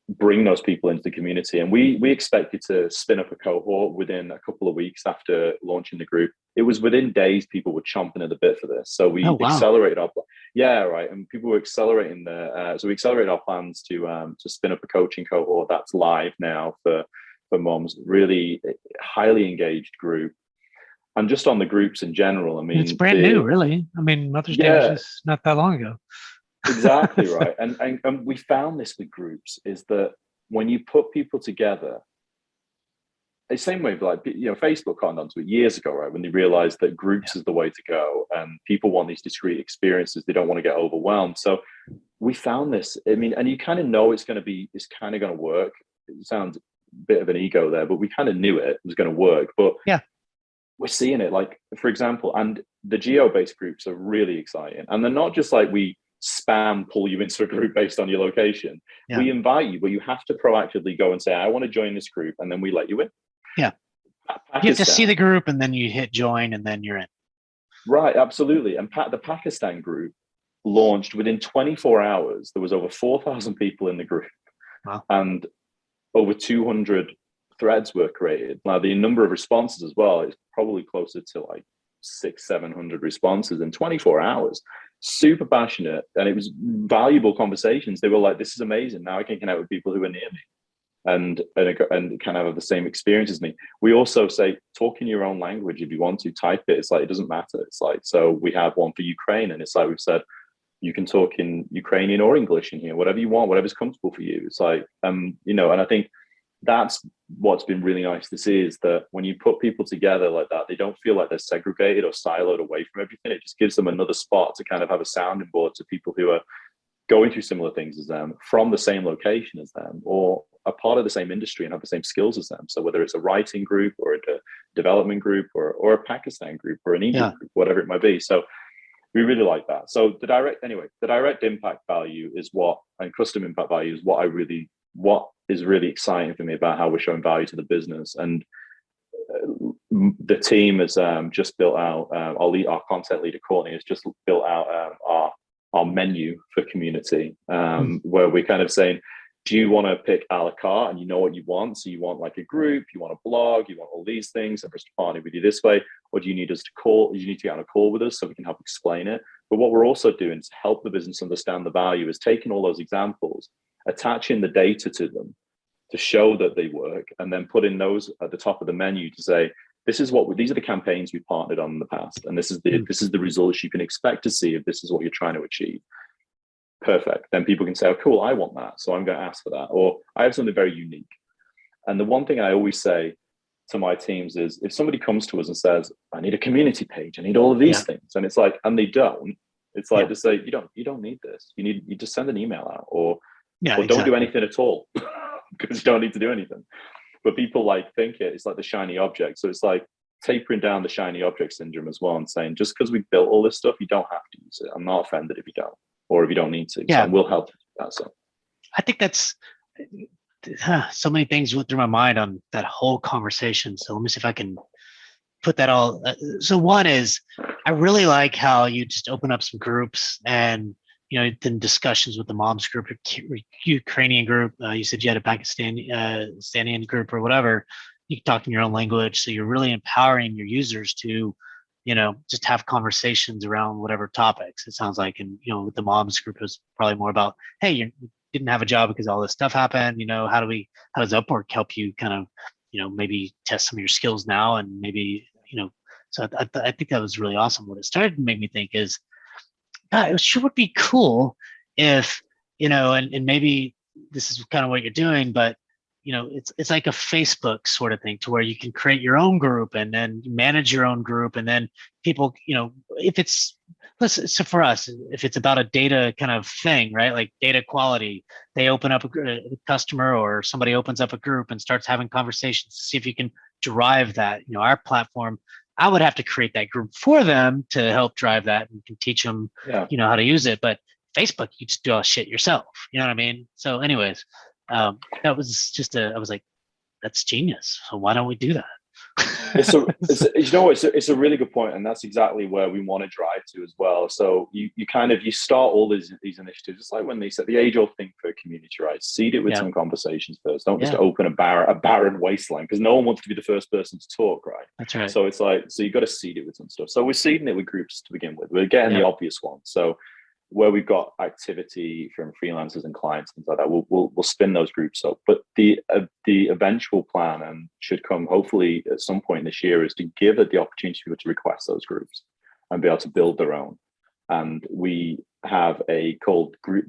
bring those people into the community. And we expected to spin up a cohort within a couple of weeks after launching the group. It was within days, people were chomping at the bit for this. So we accelerated our and people were accelerating so we accelerated our plans to spin up a coaching cohort that's live now for moms. Really highly engaged group. And just on the groups in general, I mean, it's brand new, really. I mean, Mother's Day was just not that long ago. Exactly right. And we found this with groups, is that when you put people together, the same way, like, Facebook caught onto it years ago, right? When they realized that groups is the way to go, and people want these discrete experiences. They don't want to get overwhelmed. So we found this. I mean, and you kind of know it's kind of going to work. It sounds a bit of an ego there, but we kind of knew it was going to work. But we're seeing it, like, for example, and the geo-based groups are really exciting. And they're not just like we spam pull you into a group based on your location. We invite you, but you have to proactively go and say, I want to join this group, and then we let you in. You have to see the group, and then you hit join, and then you're in. Right, absolutely. And the Pakistan group launched within 24 hours. There was over 4,000 people in the group. Wow. And over 200 threads were created. Now, the number of responses as well is probably closer to like 600-700 responses in 24 hours. super passionate, and it was valuable conversations. They were like, this is amazing. Now I can connect with people who are near me and kind of have the same experience as me. We also say, talk in your own language if you want to. Type it. It's like, it doesn't matter. It's like, so we have one for Ukraine, and it's like we've said, you can talk in Ukrainian or English in here, whatever you want, whatever's comfortable for you. It's like, and I think that's what's been really nice to see, is that when you put people together like that, they don't feel like they're segregated or siloed away from everything. It just gives them another spot to kind of have a sounding board to people who are going through similar things as them, from the same location as them, or a part of the same industry and have the same skills as them. So whether it's a writing group or a development group or a Pakistan group or an Indian group, whatever it might be. So we really like that. So the direct impact value is and custom impact value is what is really exciting for me about how we're showing value to the business. And the team has just built out, our content leader, Courtney, has just built out our menu for community, where we're kind of saying, do you want to pick a la carte and you know what you want? So you want like a group, you want a blog, you want all these things, and for us to partner with you this way, or do you need us to call? You need to get on a call with us so we can help explain it. But what we're also doing to help the business understand the value is taking all those examples, attaching the data to them to show that they work, and then putting those at the top of the menu to say, these are the campaigns we partnered on in the past, and this is the results you can expect to see if this is what you're trying to achieve. Perfect. Then people can say, oh, cool, I want that, so I'm going to ask for that, or I have something very unique. And the one thing I always say to my teams is, if somebody comes to us and says, I need a community page, I need all of these things, and it's like, and they don't, it's like to say, you don't need this. You just send an email out, or don't do anything at all, because you don't need to do anything. But people think it's like the shiny object. So it's like tapering down the shiny object syndrome as well, and saying, just because we built all this stuff, you don't have to use it. I'm not offended if you don't, or if you don't need to. So we'll help that. So I think that's so many things went through my mind on that whole conversation. So let me see if I can put that all. So one is, I really like how you just open up some groups, and then discussions with the moms group, Ukrainian group. You said you had a Pakistani group or whatever. You can talk in your own language, so you're really empowering your users to, just have conversations around whatever topics. It sounds like, and with the moms group, it was probably more about, hey, you didn't have a job because all this stuff happened. How does Upwork help you kind of, maybe test some of your skills now, and maybe, So I think that was really awesome. What it started to make me think is, God, it sure would be cool if, and maybe this is kind of what you're doing, but it's like a Facebook sort of thing, to where you can create your own group and then manage your own group, and then people, if it's, so for us, if it's about a data kind of thing, right? Like data quality, they open up a customer, or somebody opens up a group and starts having conversations to see if you can drive that. Our platform, I would have to create that group for them to help drive that, and can teach them, how to use it. But Facebook, you just do all shit yourself. You know what I mean? So anyways, that was just I was like, that's genius. So why don't we do that? It's a really good point, and that's exactly where we want to drive to as well. So you start all these initiatives. It's like when they said the age-old thing for a community, right? Seed it with some conversations first. Don't just open a barren wasteland, because no one wants to be the first person to talk, right? That's right. So it's like, so you got to seed it with some stuff. So we're seeding it with groups to begin with. We're getting the obvious ones. So where we've got activity from freelancers and clients, things like that, we'll spin those groups up. But the eventual plan, and should come hopefully at some point this year, is to give it the opportunity for people to request those groups and be able to build their own. And we have the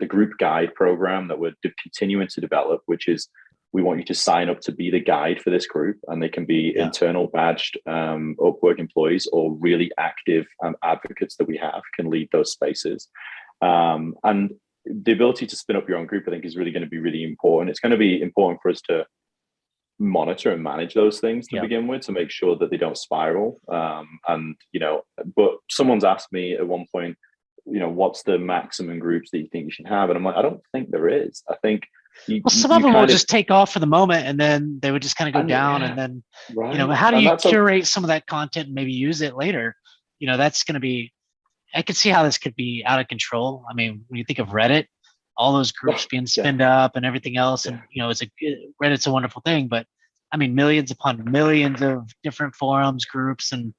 group guide program that we're continuing to develop, which is, we want you to sign up to be the guide for this group, and they can be internal badged Upwork employees, or really active advocates that we have can lead those spaces. And the ability to spin up your own group, I think, is really going to be really important. It's going to be important for us to monitor and manage those things to begin with, to make sure that they don't spiral. But someone's asked me at one point, what's the maximum groups that you think you should have? And I'm like, I don't think there is. I think some of them will just take off for the moment, and then they would just kind of go down, and then how do you curate some of that content and maybe use it later? That's going to be, I could see how this could be out of control. I mean, when you think of Reddit, all those groups being spinned up and everything else, and Reddit's a wonderful thing, but I mean, millions upon millions of different forums, groups, and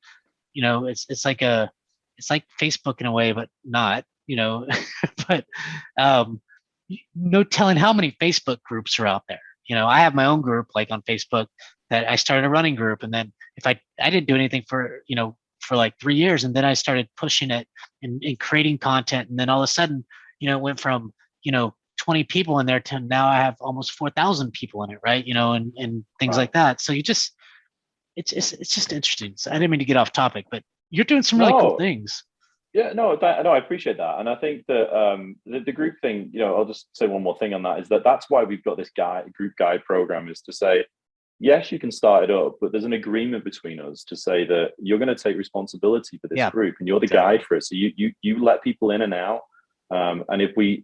it's like Facebook in a way, but not. but no telling how many Facebook groups are out there. I have my own group like on Facebook that I started a running group, and then if I didn't do anything for like 3 years, and then I started pushing it and creating content, and then all of a sudden, it went from 20 people in there to now I have almost 4,000 people in it, right? And things like that. So it's just interesting. So I didn't mean to get off topic, but you're doing some really cool things. Yeah, no, I appreciate that, and I think that the group thing. I'll just say one more thing on that, is that's why we've got this group guide program, is to say, yes, you can start it up, but there's an agreement between us to say that you're going to take responsibility for this group, and you're the guide for it. So you let people in and out, and if we,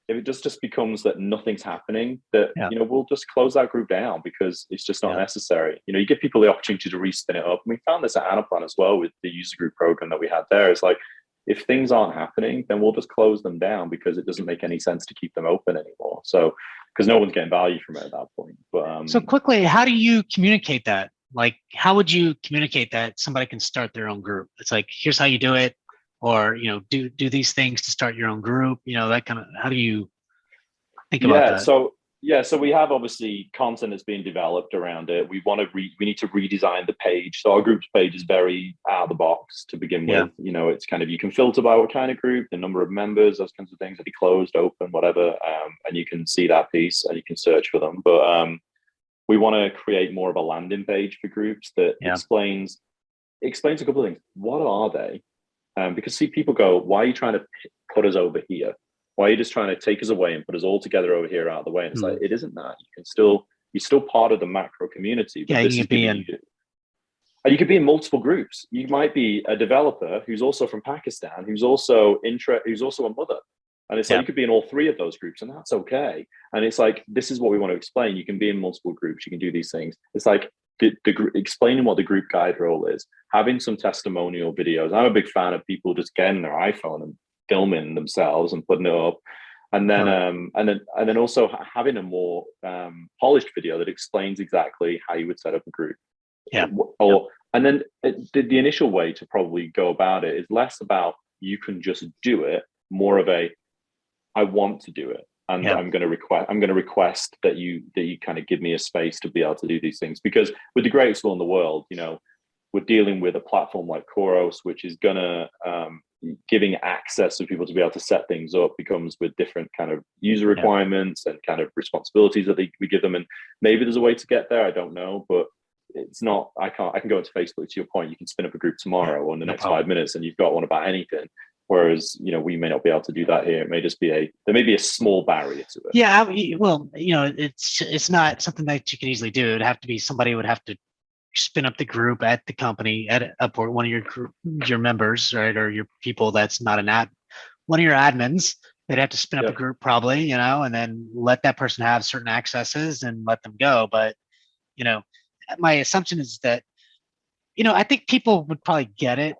if it just becomes that nothing's happening, that we'll just close that group down because it's just not necessary. You give people the opportunity to respin it up. And we found this at Anaplan as well with the user group program that we had there. It's like, if things aren't happening, then we'll just close them down because it doesn't make any sense to keep them open anymore. So, because no one's getting value from it at that point. But so quickly, how do you communicate that? Like, how would you communicate that somebody can start their own group? It's like, here's how you do it. Or do these things to start your own group, that kind of, how do you think about that? So we have obviously content that's being developed around it. We need to redesign the page. So our groups page is very out of the box to begin with. It's kind of, you can filter by what kind of group, the number of members, those kinds of things, are they closed, open, whatever, and you can see that piece and you can search for them. But we want to create more of a landing page for groups that explains a couple of things. What are they? Because people go, why are you trying to put us over here? Why are you just trying to take us away and put us all together over here out of the way? And it's like, it isn't that. You're still part of the macro community. But you can be in. And you could be in multiple groups. You might be a developer who's also from Pakistan, who's also a mother. And it's like, you could be in all three of those groups, and that's okay. And it's like, this is what we want to explain. You can be in multiple groups. You can do these things. It's like, explaining what the group guide role is, having some testimonial videos. I'm a big fan of people just getting their iPhone and filming themselves and putting it up, and then also having a more polished video that explains exactly how you would set up a group. And then the initial way to probably go about it is less about you can just do it, more of a I want to do it. And I'm going to request that you kind of give me a space to be able to do these things, because with the greatest will in the world, we're dealing with a platform like Khoros, which is gonna giving access to people to be able to set things up becomes with different kind of user requirements and kind of responsibilities that we give them. And maybe there's a way to get there. I don't know, but it's not. I can go into Facebook. To your point, you can spin up a group tomorrow or in the next 5 minutes, and you've got one about anything. Whereas, we may not be able to do that here. It may just be there may be a small barrier to it. Yeah, well, it's not something that you can easily do. It'd have to be somebody would have to spin up the group at the company at Upwork, one of your members, right, or your people that's not one of your admins. They'd have to spin up a group probably, and then let that person have certain accesses and let them go. But my assumption is that I think people would probably get it.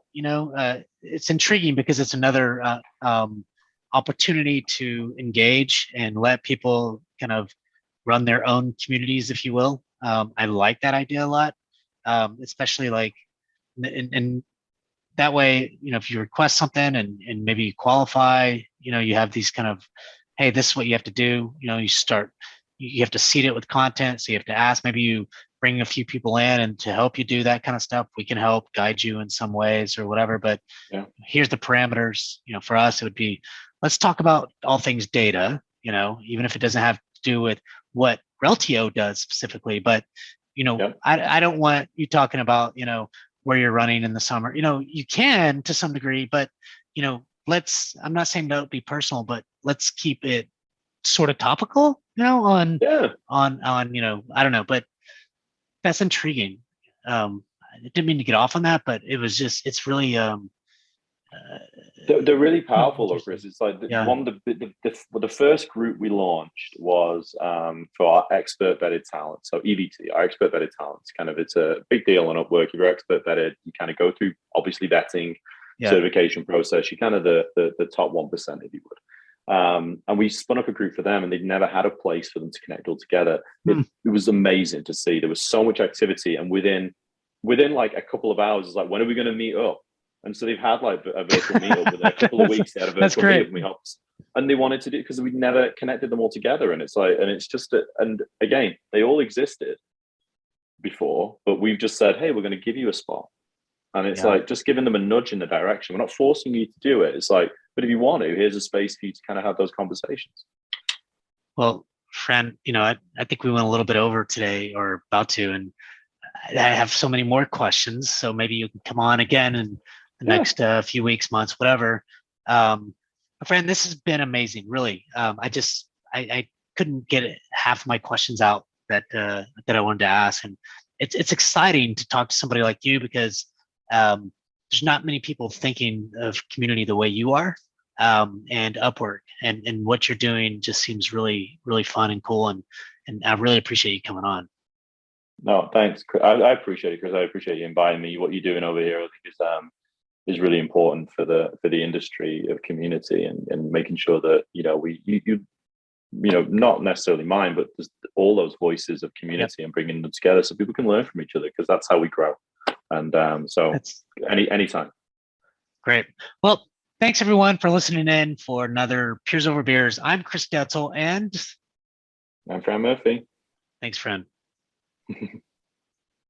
It's intriguing because it's another opportunity to engage and let people kind of run their own communities, if you will. I like that idea a lot, especially like, and that way, if you request something and maybe you qualify, you have these kind of, hey, this is what you have to do. You have to seed it with content. So you have to ask, maybe you bring a few people in and to help you do that kind of stuff. We can help guide you in some ways or whatever, but here's the parameters. For us, it would be, let's talk about all things data, even if it doesn't have to do with what Reltio does specifically, but I don't want you talking about, where you're running in the summer. You can to some degree, but I'm not saying don't be personal, but let's keep it sort of topical, on I don't know, but that's intriguing. I didn't mean to get off on that, but it's really they're really powerful though, Chris. It's like the first group we launched was for our expert vetted talent. So EVT, our expert vetted talent. It's a big deal on Upwork. If you're expert vetted, you kind of go through obviously vetting, certification process. You're kind of the top 1%, if you would. And we spun up a group for them, and they'd never had a place for them to connect all together. It was amazing to see. There was so much activity, and within like a couple of hours, it's like, when are we going to meet up? And so they've had like a virtual meetup within a couple of weeks. They had a That's virtual great. meetup with me, and they wanted to do it because we never connected them all together. And it's like, and it's just, and again, they all existed before, but we've just said, hey, we're going to give you a spot. And it's like just giving them a nudge in the direction. We're not forcing you to do it. It's like, but if you want to, here's a space for you to kind of have those conversations. Well, Fran, I think we went a little bit over today, or about to, and I have so many more questions. So maybe you can come on again in the next few weeks, months, whatever. Fran, this has been amazing, really. I couldn't get half my questions out that I wanted to ask, and it's exciting to talk to somebody like you, because there's not many people thinking of community the way you are, and Upwork, and what you're doing just seems really, really fun and cool, and I really appreciate you coming on. No, thanks. I appreciate it, Chris. I appreciate you inviting me. What you're doing over here, I think is really important for the industry of community, and making sure that not necessarily mine, but just all those voices of community and bringing them together so people can learn from each other, because that's how we grow. And so anytime. Great. Well, thanks everyone for listening in for another Peers Over Beers. I'm Chris Detzel, and I'm Fran Murphy. Thanks, Fran.